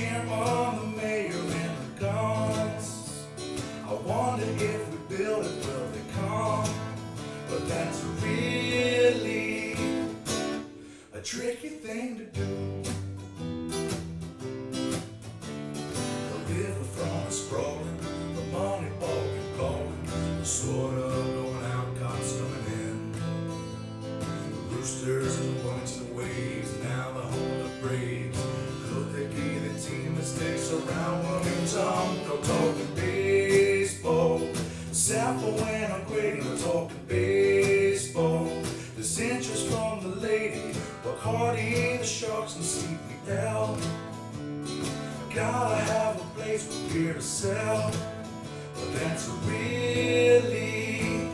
chairman, the mayor, and the guns. I wonder if we build it, will they come? But that's really a tricky thing to do. The river front is sprawling, the money ball keep calling, the sort of going out, cops coming in. The roosters and the Wilmington waves, now the home of the Braves. Could they be the team that sticks around Wilmington? No talking baseball. South of when I'm grading, no talking baseball. There's interest from the lady, Bacardi, the Sharks, and CPL. I gotta have a place with beer to sell, but that's really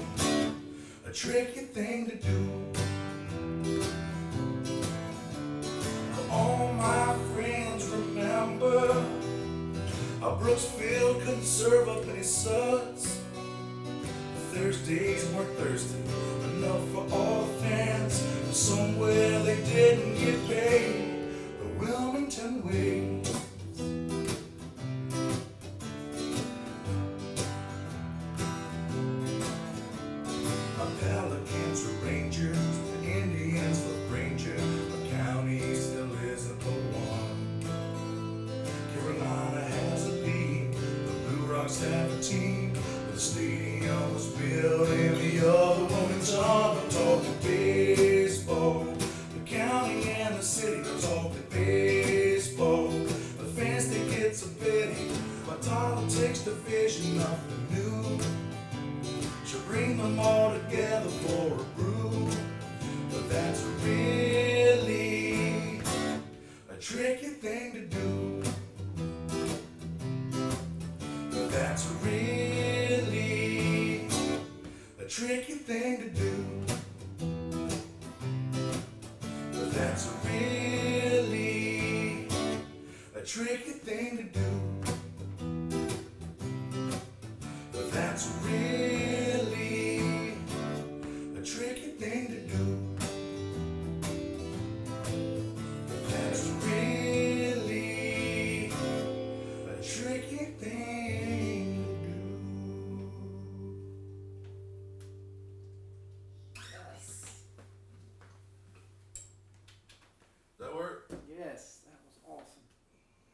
a tricky thing to do. All my friends remember how Brooksfield couldn't serve up any suds. Thursdays weren't Thursday enough for all the fans, and somewhere they didn't get paid the Wilmington way. My Pelicans are Rangers, the Indians look Ranger, my county still isn't the one. Carolina has a lead, the Blue Rocks have a team, but the stadium was built in the other Wilmington. I'm talking baseball. The county and the city are talking baseball. The fans think it's a pity, but politics division, nothing new. Should bring them all together for a brew, but that's really a tricky thing to do. But that's really a tricky thing to do. But that's really a tricky thing.